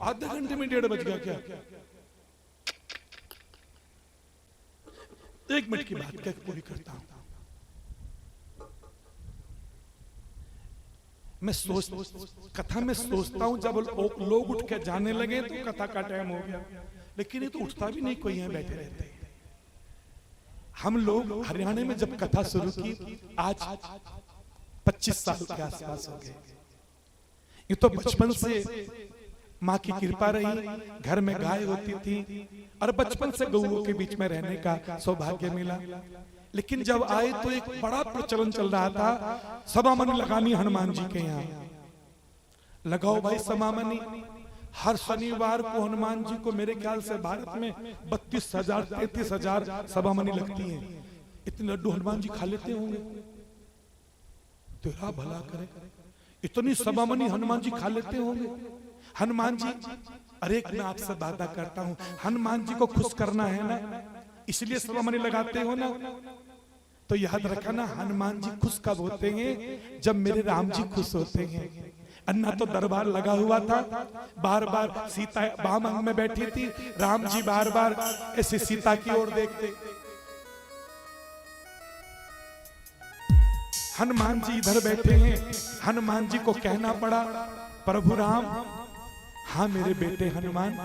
आधे घंटे में 1:30 बज गया क्या? 1 मिनट की बात कह पूरी करता हूं। मैं कथा में सोचता हूं जब लोग उठ के जाने लगे तो कथा का टाइम हो गया, लेकिन ये तो उठता भी नहीं, कोई यहां बैठे रहते हैं। हम लोग हरियाणा में जब कथा शुरू की आज 25 साल के आसपास हो गए। ये तो बचपन से माँ की कृपा रही, घर में गाय होती थी और बचपन से गौओं के बीच में रहने का सौभाग्य मिला। लेकिन जब आए तो एक बड़ा प्रचलन चल रहा था, समामनी लगानी हनुमान जी के यहाँ। लगाओ भाई समामनी। हर शनिवार को हनुमान जी को मेरे ख्याल से भारत में 32,000 33,000 समामनी लगती हैं। इतने लड्डू हनुमान जी खा लेते होंगे। तेरा भला करे, इतनी समामनी हनुमान जी खा लेते होंगे। हनुमान जी, अरे मैं आपसे वादा करता हूं, हनुमान जी को खुश करना है ना, इसलिए समामनी लगाते हो ना। तो याद रखना, हनुमान जी खुश कब होते हैं? जब मेरे राम जी खुश होते हैं। अन्ना तो दरबार लगा हुआ था, बार बार सीता बाम अंग में बैठी थी, राम जी बार बार ऐसे सीता की ओर देखते। हनुमान जी इधर बैठे हैं, हनुमान जी को कहना पड़ा, प्रभु राम, हाँ मेरे बेटे हनुमान,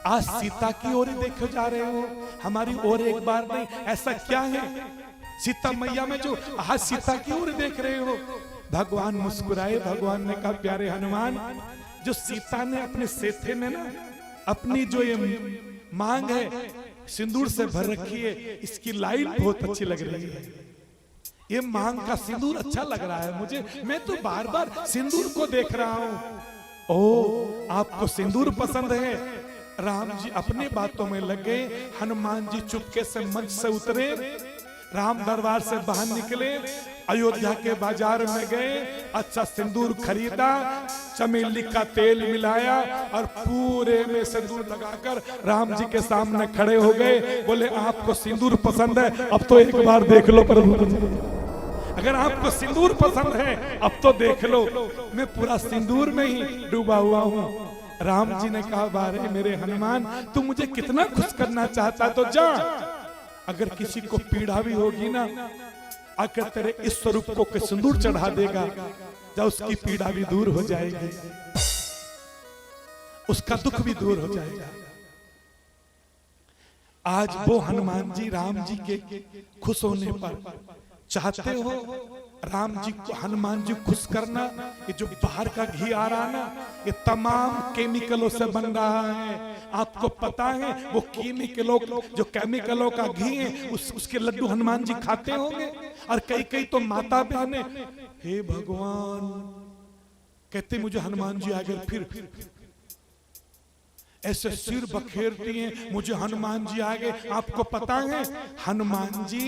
आज सीता की ओर ही देखे जा रहे हो, हमारी ओर एक बार नहीं। ऐसा क्या है सीता मैया में जो आज सीता की ओर देख रहे हो? भगवान मुस्कुराए, भगवान ने कहा, प्यारे हनुमान, जो सीता ने अपने सेथे में ना अपनी जो ये मांग है सिंदूर से भर रखी है, इसकी लाइन बहुत अच्छी लग रही है। ये मांग का सिंदूर अच्छा लग रहा है मुझे, मैं तो बार बार सिंदूर को देख रहा हूं। ओ, आपको सिंदूर पसंद है? राम जी अपनी बातों में लगे। हनुमान जी चुपके से मंच से उतरे, राम दरबार से बाहर निकले, अयोध्या के बाजार में गए, अच्छा सिंदूर खरीदा, चमेली का तेल मिलाया और पूरे में सिंदूर लगाकर राम जी के सामने खड़े हो गए। बोले, आपको सिंदूर पसंद है? अब तो एक बार देख लो प्रभु, अगर आपको सिंदूर पसंद है अब तो देख लो, मैं पूरा सिंदूर में ही डूबा हुआ हूँ। राम जी ने कहा, बारे मेरे हनुमान, तू मुझे कितना खुश करना चाहता तो जा, अगर किसी को पीड़ा भी होगी ना, अगर तेरे इस स्वरूप को सिंदूर चढ़ा देगा, जा उसकी पीड़ा भी दूर हो जाएगी, उसका दुख भी दूर हो जाएगा। आज वो हनुमान जी राम जी के खुश होने पर चाहते हो राम जी को, हनुमान जी खुश करना। ये जो बाहर का घी आ रहा ना, ये तमाम केमिकलों से बन रहा है। आपको पता है वो केमिकलों, जो केमिकलों का घी है, उसके लड्डू हनुमान जी खाते होंगे। और कई कई तो माता बहने, हे भगवान, कहते मुझे हनुमान जी आ गए, फिर ऐसे सिर बखेरती हैं, मुझे हनुमान जी आ गए। आपको पता है हनुमान जी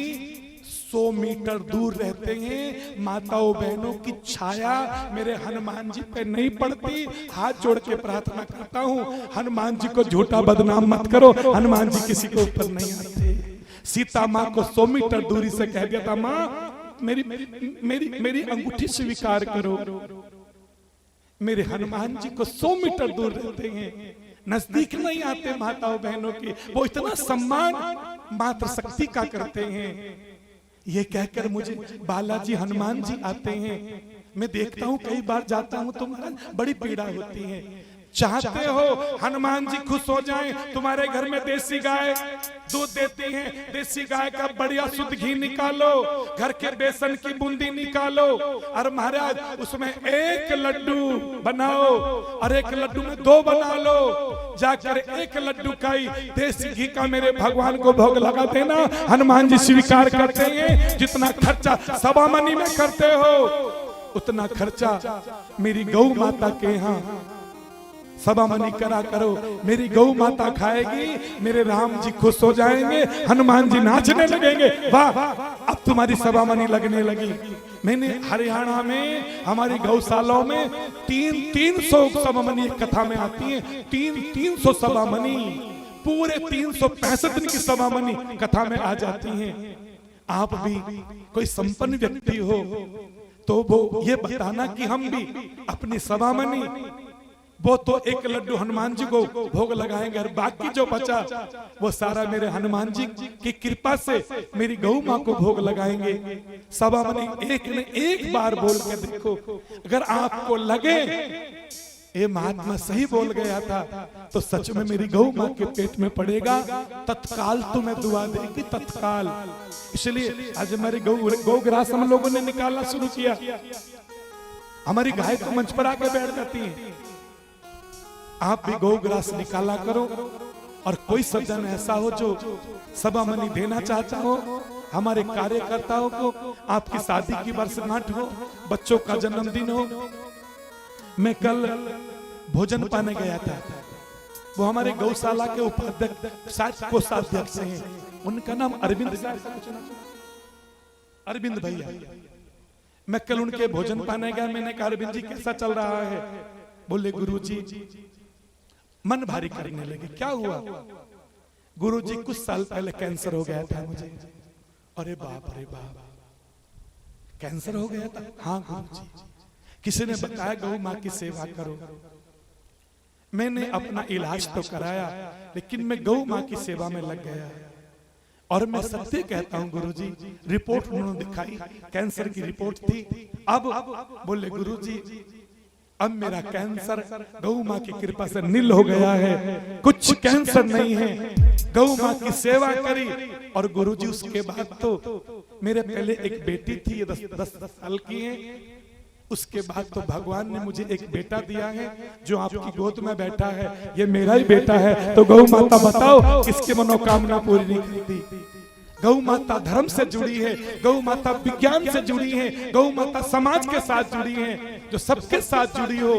100 मीटर दूर रहते हैं, माताओं बहनों की छाया मेरे हनुमान जी पे नहीं पड़ती। हाथ जोड़ के प्रार्थना करता हूँ, हनुमान जी को झूठा बदनाम मत करो, हनुमान जी किसी के ऊपर नहीं आते। सीता माँ को 100 मीटर दूरी से कह दिया था, माँ मेरी मेरी मेरी अंगूठी स्वीकार करो। मेरे हनुमान जी को 100 मीटर दूर रहते हैं, नजदीक नहीं आते माताओं बहनों की। वो इतना सम्मान मात्र शक्ति का करते हैं। ये कहकर मुझे बालाजी हनुमान जी आते हैं, मैं देखता हूँ, कई बार जाता हूँ तो बड़ी पीड़ा होती है। चाहते हो हनुमान जी खुश हो जाएं, तुम्हारे घर में देसी गाय दूध देती हैं, देसी गाय का बढ़िया शुद्ध घी निकालो, घर के बेसन की बूंदी निकालो, और महाराज उसमें 1 लड्डू बनाओ और 1 लड्डू में 2 बना लो, जाकर 1 लड्डू का ही देसी घी का मेरे भगवान को भोग लगा देना। हनुमान जी स्वीकार करते हैं। जितना खर्चा समामनी में करते हो, उतना खर्चा मेरी गौ माता के यहाँ समामनी करा करो, मेरी गौ माता खाएगी, मेरे राम जी खुश हो जाएंगे, हनुमान जी नाचने लगेंगे। वाह, अब तुम्हारी समामनी लगने लगी। मैंने हरियाणा में हमारी गौशालाओं में 300 समामनी कथा में आती है, 300 समामनी, पूरे 365 दिन की समामनी कथा में आ जाती हैं। आप भी कोई संपन्न व्यक्ति हो तो वो ये बताना कि हम भी अपनी समामनी वो तो एक लड्डू हनुमान जी को भोग लगाएंगे और बाकी जो बचा वो सारा मेरे हनुमान जी की कृपा से मेरी गौ माँ को भोग लगाएंगे। सभा मनी एक ने एक बार बोल के देखो, अगर आपको लगे ये महात्मा सही बोल गया था तो सच में मेरी गौ माँ के पेट में पड़ेगा, तत्काल तुम्हें दुआ देगी, तत्काल। इसलिए आज हमारी गौ ग्रास हम लोगों ने निकालना शुरू किया। हमारी गाय तो मंच पर आके बैठ जाती है, आप भी गौ ग्रास निकाला करो। और कोई सज्जन ऐसा हो जो सभा मनी देना चाहता हो, हमारे कार्यकर्ताओं को, आपकी शादी की वर्षगांठ हो, बच्चों का जन्मदिन हो। मैं कल भोजन पाने गया था, वो हमारे गौशाला के उपाध्यक्ष कोषाध्यक्ष हैं, उनका नाम अरविंद, अरविंद भैया। मैं कल उनके भोजन पाने गया, मैंने कहा अरविंद जी कैसा चल रहा है? बोले गुरुजी मन भारी करने लगे। क्या हुआ? गुरुजी कुछ साल पहले कैंसर हो गया था मुझे। अरे बाप रे बाप, कैंसर हो गया था? हाँ गुरुजी, किसी ने बताया गौ माँ की सेवा करो। मैंने अपना इलाज तो कराया, लेकिन मैं गौ माँ की सेवा में लग गया। और मैं सत्य कहता हूँ गुरुजी, रिपोर्ट उन्होंने दिखाई, कैंसर की रिपोर्ट थी। अब बोले गुरुजी अब मेरा कैंसर गौ माँ की कृपा से निल हो गया है, कुछ कैंसर नहीं है। गौ माँ की सेवा करी और गुरुजी उसके बाद तो मेरे पहले एक बेटी थी, 10 साल की है। उसके बाद तो भगवान ने मुझे एक बेटा दिया है जो आपकी गोद में बैठा है, ये मेरा ही बेटा है। तो गौ माता बताओ किसकी मनोकामना पूरी नहीं करती? गौ माता धर्म से जुड़ी है, गौ माता विज्ञान से जुड़ी है, गौ माता समाज के साथ जुड़ी है। जो सबके साथ जुड़ी हो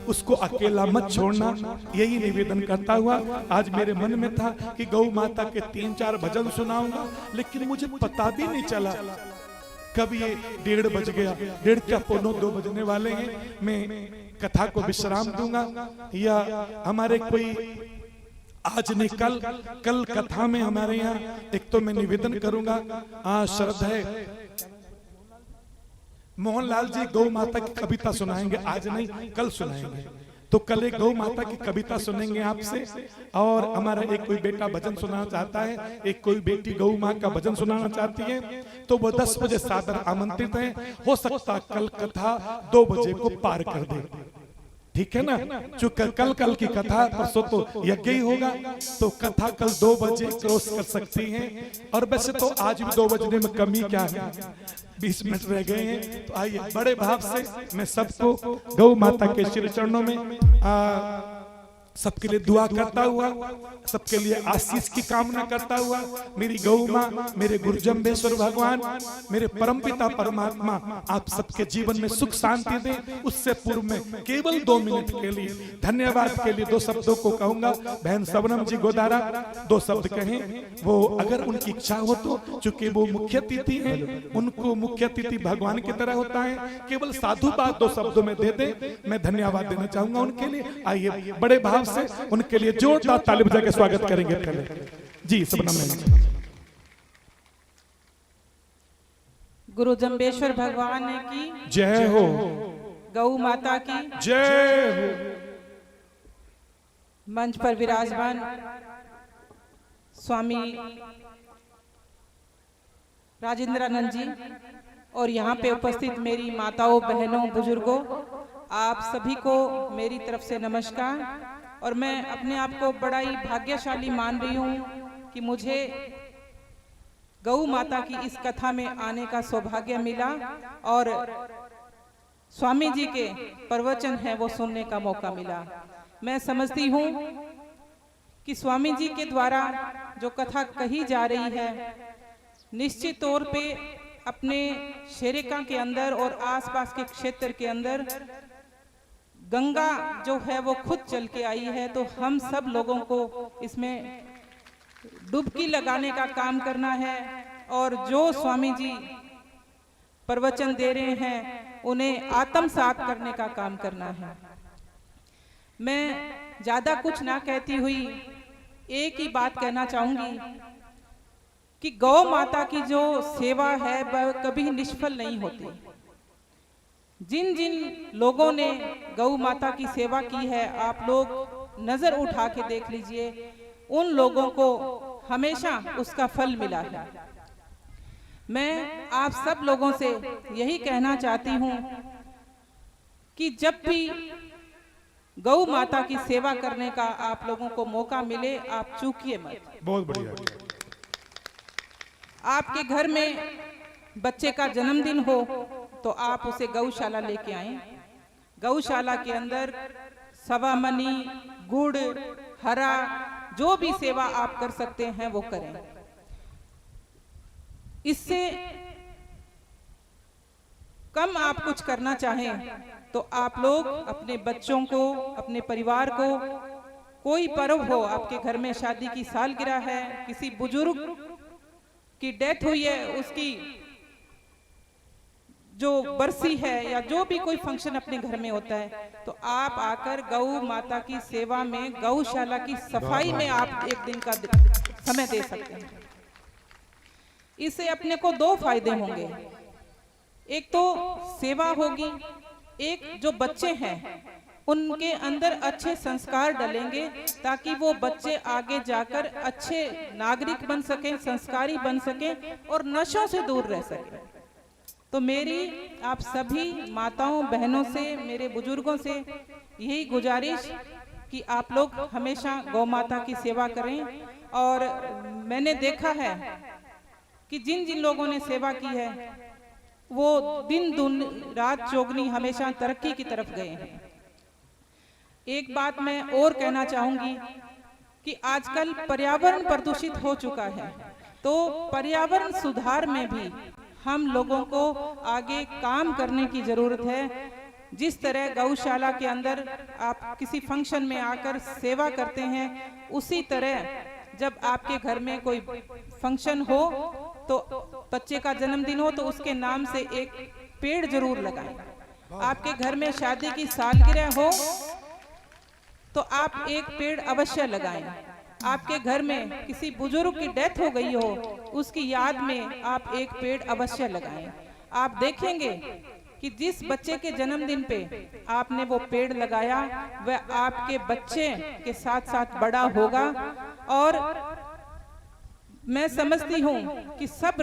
उसको अकेला मत छोड़ना, यही निवेदन करता हुआ आज मेरे मन में था कि गौ माता के 3-4 भजन सुनाऊंगा, लेकिन मुझे पता भी नहीं चला कब ये 1:30 बज गया। 1:30 क्या 1:45-2 बजने वाले हैं। मैं कथा को विश्राम दूंगा या हमारे कोई आज नहीं कल कथा में हमारे यहाँ एक तो मैं निवेदन करूंगा, श्रद्धा है मोहनलाल जी गौ माता की कविता सुनाएंगे, आज नहीं कल सुनाएंगे। तो कल एक गौ माता की कविता सुनेंगे आपसे। और हमारा एक कोई बेटा भजन सुनाना चाहता है, एक कोई बेटी गौ माँ का भजन सुनाना चाहती है, तो वो 10 बजे सादर आमंत्रित है। हो सकता कल कथा 2 बजे को पार कर दे, ठीक है ना? चूंकि कल की कथा परसों तो यज्ञ ही होगा, तो कथा कल 2 बजे क्रॉस कर सकती हैं। और वैसे तो आज भी 2 बजने में कमी क्या है, 20 मिनट रह गए हैं। तो आइए बड़े भाव से मैं सबको गौ माता के श्री चरणों में सबके लिए दुआ करता हुआ, सबके लिए आशीष की कामना करता हुआ, मेरी गौ माँ, मेरे गुरु जम्बेश्वर भगवान, मेरे परमपिता परमात्मा आप सबके जीवन में सुख शांति दें। उससे पूर्व में केवल 2 मिनट के लिए धन्यवाद के लिए 2 शब्दों को कहूंगा। बहन सबनम जी गोदारा 2 शब्द कहें, वो अगर उनकी इच्छा हो तो, चूंकि वो मुख्य अतिथि हैं, उनको मुख्य अतिथि भगवान की तरह होता है, केवल साधु बात 2 शब्दों में दे दे। मैं धन्यवाद देना चाहूंगा उनके लिए। आइए बड़े भाव से उनके लिए जोरदार ताली बजा के स्वागत करेंगे पहले जी। सबनम मैम। गुरु जम्बेश्वर भगवान की जय हो, गौ माता की जय हो। मंच पर विराजमान स्वामी राजेंद्रानंद जी और यहाँ पे उपस्थित मेरी माताओं, बहनों, बुजुर्गों, आप सभी को मेरी तरफ से नमस्कार। और मैं अपने आप को बड़ा ही भाग्यशाली मान रही हूँ कि मुझे गौ माता की इस कथा में आने का सौभाग्य मिला और स्वामी जी के प्रवचन है वो सुनने का मौका मिला। मैं समझती हूँ कि स्वामी जी के द्वारा जो कथा कही जा रही है, निश्चित तौर पे अपने शेरेका के अंदर और आसपास के क्षेत्र के अंदर गंगा जो है वो खुद चल के आई है। तो हम सब लोगों को इसमें डुबकी लगाने का काम करना है और जो स्वामी जी प्रवचन दे रहे हैं उन्हें आत्मसात करने का काम करना है। मैं ज्यादा कुछ ना कहती हुई एक ही बात कहना चाहूंगी कि गौ माता की जो सेवा है वह कभी निष्फल नहीं होती। जिन जिन लोगों ने गौ माता की सेवा की है, आप लोग नजर उठा के देख लीजिए, उन लोगों को हमेशा उसका फल मिला है। मैं आप सब लोगों से यही कहना चाहती हूँ कि जब भी गौ माता की सेवा करने का आप लोगों को मौका मिले, आप चूकिए मत। बहुत बढ़िया। आपके घर में बच्चे का जन्मदिन हो तो आप उसे गौशाला लेके आएं। गौशाला के अंदर सवा मनी, गुड़, हरा, जो भी सेवा आप कर सकते हैं वो करें। इससे कम आप कुछ करना चाहें तो आप लोग अपने बच्चों को, अपने परिवार को, कोई पर्व हो, आपके घर में शादी की सालगिरह है, किसी बुजुर्ग की डेथ हुई है, उसकी जो बरसी है या जो भी कोई फंक्शन अपने घर में होता है, तो आप आकर गौ माता की सेवा में, गौशाला की सफाई में आप एक दिन का समय दे सकते हैं। इससे अपने को दो फायदे होंगे। एक तो सेवा होगी, एक जो बच्चे हैं उनके अंदर अच्छे संस्कार डलेंगे ताकि वो बच्चे आगे जाकर अच्छे नागरिक बन सकें, संस्कारी बन सकें और नशों से दूर रह सकें। तो मेरी आप सभी माताओं बहनों से, मेरे बुजुर्गों से यही गुजारिश कि आप लोग हमेशा गौ माता की सेवा करें। और मैंने देखा है कि जिन जिन लोगों ने सेवा की है वो दिन रात चौगनी हमेशा तरक्की की तरफ गए हैं। एक बात मैं और कहना चाहूंगी कि आजकल पर्यावरण प्रदूषित हो चुका है, तो पर्यावरण सुधार में भी हम लोगों को आगे काम करने की जरूरत है। जिस तरह गौशाला के अंदर आप किसी फंक्शन में आकर सेवा करते हैं, उसी तरह जब आपके घर में कोई फंक्शन हो, तो बच्चे का जन्मदिन हो, तो उसके नाम से एक पेड़ जरूर लगाएं। आपके घर में शादी की सालगिरह हो तो आप एक पेड़ अवश्य लगाएं। आपके घर में किसी बुजुर्ग की डेथ हो गई हो, उसकी याद में आप एक पेड़ अवश्य लगाएं। आप देखेंगे कि जिस बच्चे के जन्मदिन पे आपने वो पेड़ लगाया, वह आपके बच्चे के साथ साथ बड़ा होगा। और मैं समझती हूँ कि सब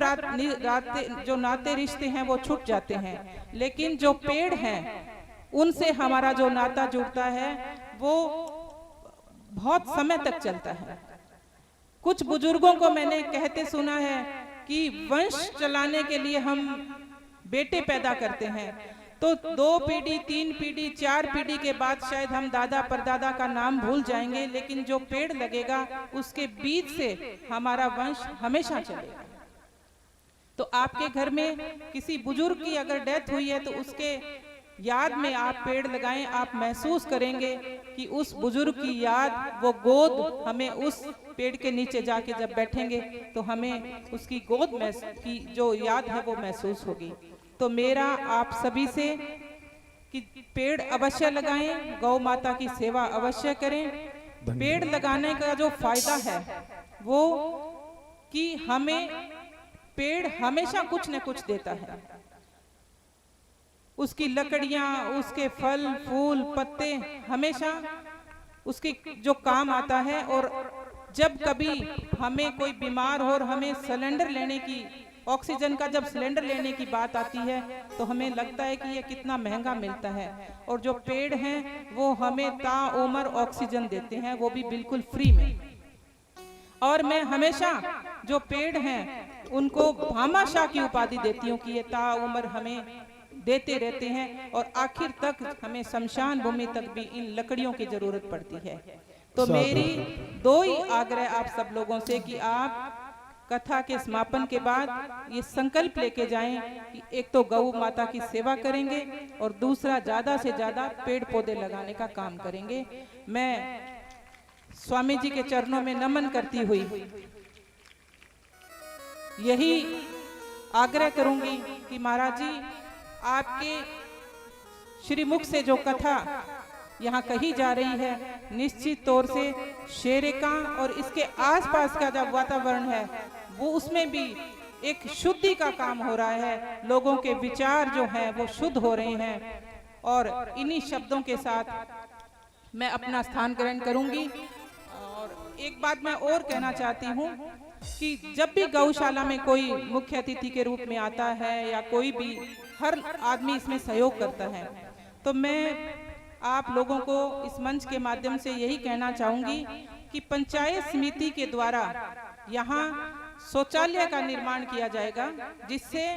जो नाते रिश्ते हैं वो छूट जाते हैं, लेकिन जो पेड़ हैं उनसे हमारा जो नाता जुड़ता है वो बहुत समय तक चलता है। कुछ बुजुर्गों को मैंने कहते सुना है कि वंश चलाने के लिए हम बेटे पैदा करते हैं, तो 2 पीढ़ी, 3 पीढ़ी, 4 पीढ़ी के बाद शायद हम दादा परदादा का नाम भूल जाएंगे, लेकिन जो पेड़ लगेगा उसके बीज से हमारा वंश हमेशा चलेगा। तो आपके घर में किसी बुजुर्ग की अगर डेथ हुई है तो उसके याद में आप पेड़ लगाएं। आप महसूस करेंगे कि उस बुजुर्ग की याद, वो गोद, हमें उस पेड़ के नीचे जाके जब बैठेंगे तो हमें उसकी गोद में की जो याद है वो महसूस होगी। तो मेरा आप सभी से कि पेड़ अवश्य लगाएं, गौ माता की सेवा अवश्य करें। पेड़ लगाने का जो फायदा है वो कि हमें पेड़ हमेशा कुछ न कुछ देता है। उसकी लकड़ियां, उसके फल, फूल, पत्ते हमेशा उसके जो काम आता है। और जब कभी हमें कोई बीमार हो और हमें सिलेंडर लेने की, ऑक्सीजन का जब सिलेंडर लेने की बात आती है तो हमें लगता है कि ये कितना महंगा मिलता है, और जो पेड़ हैं वो हमें ताउम्र ऑक्सीजन देते हैं, वो भी बिल्कुल फ्री में। और मैं हमेशा जो पेड़ हैं उनको भामाशाह की उपाधि देती हूँ कि ये ताउम्र हमें देते रहते हैं और आखिर तक हमें शमशान भूमि तक भी इन लकड़ियों की जरूरत पड़ती है। तो मेरी 2 ही आग्रह आप सब लोगों से कि आप कथा के समापन के बाद ये संकल्प लेके जाएं कि एक तो गौ माता की सेवा करेंगे और दूसरा ज्यादा से ज्यादा पेड़ पौधे लगाने का काम करेंगे। मैं स्वामी जी के चरणों में नमन करती हुई यही आग्रह करूंगी कि महाराज जी, आपके श्रीमुख से जो कथा यहाँ कही जा रही है, निश्चित तौर से शेरे का और इसके आसपास का जो वातावरण है वो उसमें भी एक शुद्धि का काम हो रहा है, लोगों के विचार जो हैं वो शुद्ध हो रहे हैं। और इन्हीं शब्दों के साथ मैं अपना स्थान ग्रहण करूंगी। और एक बात मैं और कहना चाहती हूँ कि जब भी गौशाला में कोई मुख्य अतिथि के रूप में आता है या कोई भी, हर आदमी इसमें सहयोग करता है, तो मैं आप लोगों को इस मंच के माध्यम से यही कहना चाहूंगी कि पंचायत समिति के द्वारा यहाँ शौचालय का निर्माण किया जाएगा, जिससे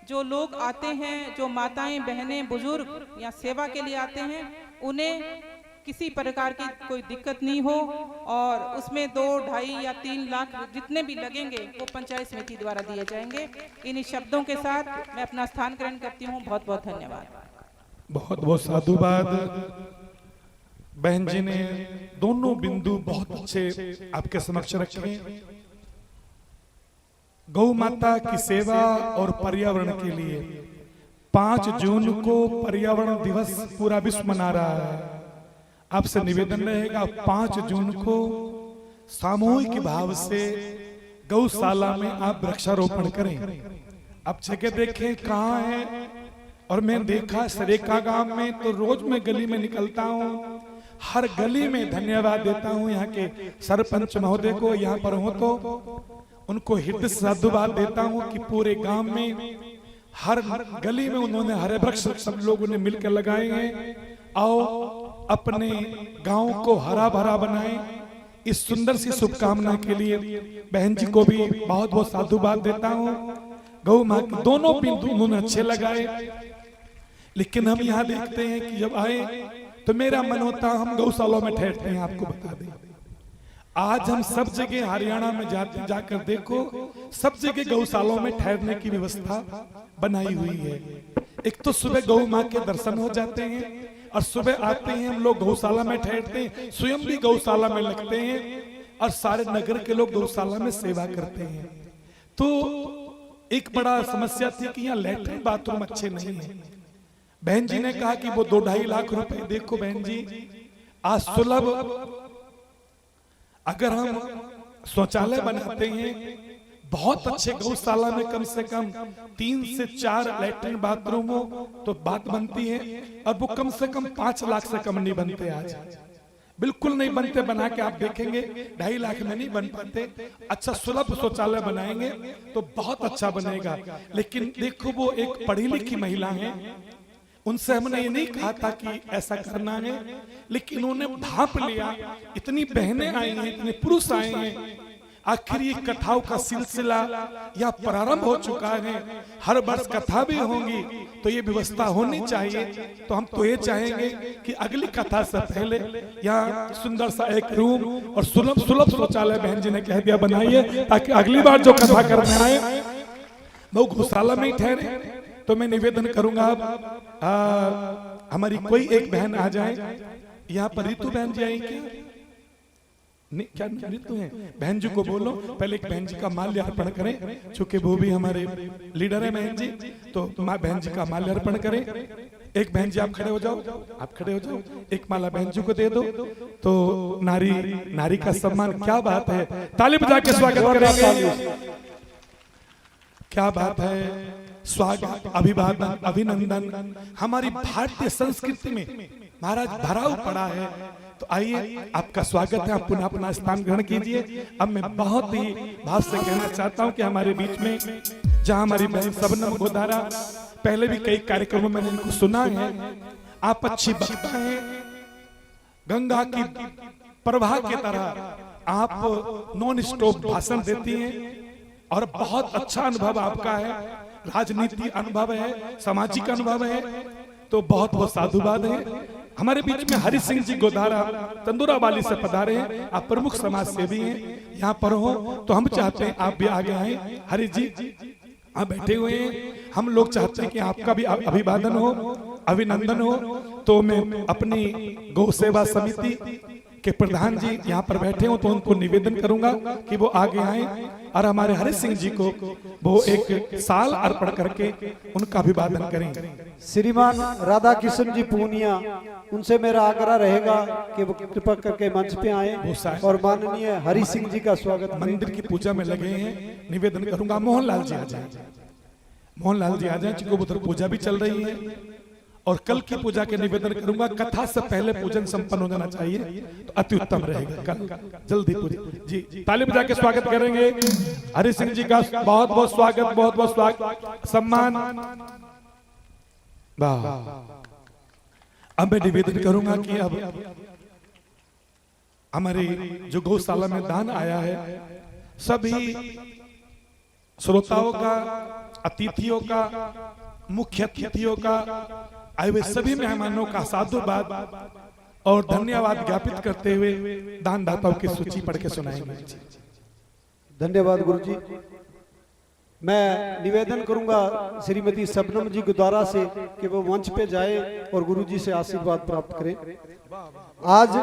जो लोग आते हैं, जो माताएं बहनें बुजुर्ग या सेवा के लिए आते हैं, उन्हें किसी प्रकार की कोई दिक्कत नहीं हो। और उसमें 2, 2.5 या 3 लाख जितने भी लगेंगे वो पंचायत समिति द्वारा दिए जाएंगे। इन्हीं शब्दों के साथ मैं अपना स्थान ग्रहण करती हूँ। बहुत बहुत धन्यवाद। बहुत बहुत साधुवाद। बहन जी ने दोनों बिंदु बहुत अच्छे आपके समक्ष रखे। गौ माता की सेवा और पर्यावरण के लिए 5 जून को पर्यावरण दिवस पूरा विश्व मना रहा है। आपसे निवेदन रहेगा 5 जून को सामूहिक भाव से गौशाला में आप वृक्षारोपण करें। आप जगह देखें कहाँ है, और मैं देखा सरेका गांव में, तो रोज मैं गली में निकलता हूँ, हर गली में धन्यवाद देता हूँ यहाँ के सरपंच महोदय को, यहाँ पर हो तो उनको हृदय से साधुवाद देता हूँ कि पूरे गांव में हर गली में उन्होंने हरे वृक्ष सब लोगों ने मिलकर लगाए हैं। आओ अपने गांव को हरा भरा बनाएं। इस सुंदर सी शुभकामना के लिए बहन जी को भी बहुत बहुत साधुवाद देता हूँ। गौ माँ के दोनों बिंदु उन्होंने अच्छे लगाए, लेकिन हम यहाँ देखते हैं कि जब आए तो मेरा मन होता हम गौशालों में ठहरते हैं। आपको बता दें, आज हम सब जगह हरियाणा में जाकर देखो, सब जगह गौशालों में ठहरने की व्यवस्था बनाई हुई है। एक तो सुबह गौ माँ के दर्शन हो जाते हैं, और सुबह आते हैं हम लोग गौशाला में ठहरते हैं, स्वयं भी गौशाला में लगते हैं, और सारे नगर के लोग गौशाला में सेवा करते हैं। तो एक बड़ा समस्या थी कि यहाँ लैट्रिन बाथरूम अच्छे नहीं है। बहन जी ने कहा कि वो 2-2.5 लाख रुपए, देखो बहन जी आज सुलभ अगर हम शौचालय बनाते हैं बहुत अच्छे गौशाला में, कम से कम 3 से 4 लैट्रिन बाथरूम हो तो बात बनती है, और वो कम से कम 5 लाख से कम नहीं बनते। आज बिल्कुल नहीं बनते, बना के आप देखेंगे 2.5 लाख में नहीं बन पाते। अच्छा सुलभ शौचालय बनाएंगे तो बहुत अच्छा बनेगा। लेकिन देखो वो एक पढ़ी लिखी महिला है, उनसे हमने ये नहीं कहा था कि ऐसा करना है, लेकिन उन्होंने भाप लिया। इतनी बहनें आई हैं, इतने पुरुष आए हैं, आखिर ये कथाओं का सिलसिला या प्रारंभ हो चुका है। हर वर्ष कथा भी होंगी तो ये व्यवस्था होनी चाहिए। तो हम तो ये चाहेंगे कि अगली कथा से पहले यहाँ सुंदर सा एक रूम और सुलभ शौचालय बहन जी ने कह दिया बनाइए, ताकि अगली बार जो कथा करने आए वो गौशाला में ही ठहरे। तो मैं निवेदन करूंगा हमारी कोई एक बहन आ जाए। यहाँ पर रितु बहन जी आई क्या रितु है? बहन जी को बोलो पहले एक बहन जी का माल्यार्पण करें, चूंकि वो भी हमारे लीडर है बहन जी, तो माँ बहन जी का माल्यार्पण करें। एक बहन जी आप खड़े हो जाओ, आप खड़े हो जाओ, एक माला बहन जी को दे दो। तो नारी का सम्मान, क्या बात है, ताली बजा के स्वागत करेंगे। क्या बात है, स्वागत, अभिवादन, अभिनंदन हमारी भारतीय संस्कृति में महाराज भराव पड़ा है। तो आइए आपका स्वागत है, आप पुनः अपना स्थान ग्रहण कीजिए। अब मैं बहुत ही भाव से कहना चाहता हूं कि हमारे बीच में जहां हमारी बहन सबनम गोदारा, पहले भी कई कार्यक्रमों में इनको सुना है, आप अच्छी वक्ता हैं, गंगा की प्रवाह की तरह आप नॉन स्टॉप भाषण देती हैं, और बहुत अच्छा अनुभव आपका है, राजनीति अनुभव है, सामाजिक अनुभव है। तो बहुत बहुत साधुवाद है। हमारे बीच में हरि सिंह जी गोदारा तंदूराबाली से पधारे हैं, आप प्रमुख समाज सेवी हैं, यहाँ पर हो तो हम चाहते हैं आप भी आगे आए। हरि जी आप बैठे हुए हैं, हम लोग चाहते हैं कि आपका भी अभिवादन हो, अभिनंदन हो। तो मैं अपनी गौ सेवा समिति कि प्रधान जी यहाँ पर बैठे हो तो उनको निवेदन करूंगा कि वो आगे आए और हमारे हरि सिंह जी को वो एक साल अर्पण करके उनका अभिवादन करें। श्रीमान राधा किशन जी पूनिया, उनसे मेरा आग्रह रहेगा कि वो कृपा करके मंच पे आए और माननीय हरि सिंह जी का स्वागत करें। मंदिर की पूजा में लगे हैं, निवेदन करूंगा मोहनलाल जी आ जाए, मोहनलाल जी आ जाए, क्योंकि उधर पूजा भी चल रही है और कल की पूजा के निवेदन करूंगा। कथा से पहले पूजन संपन्न हो जाना चाहिए तो अति उत्तम रहेगा। कल जल्दी पूजा जी, ताली बजा के स्वागत करेंगे हरि सिंह जी का। बहुत बहुत स्वागत, बहुत बहुत स्वागत, सम्मान। वाह, अब मैं निवेदन करूंगा कि अब हमारी जो गौशाला में दान आया है, सभी श्रोताओं का, अतिथियों का, मुख्य अतिथियों का, आए हुए सभी मेहमानों का साधुवाद और धन्यवाद ज्ञापित करते हुए दानदाताओं की सूची पढ़ के सुनाएंगे। धन्यवाद गुरु जी। मैं निवेदन करूंगा श्रीमती शबनम जी गुद्वारा से कि वो मंच पे जाए और गुरु जी से आशीर्वाद प्राप्त करें। आज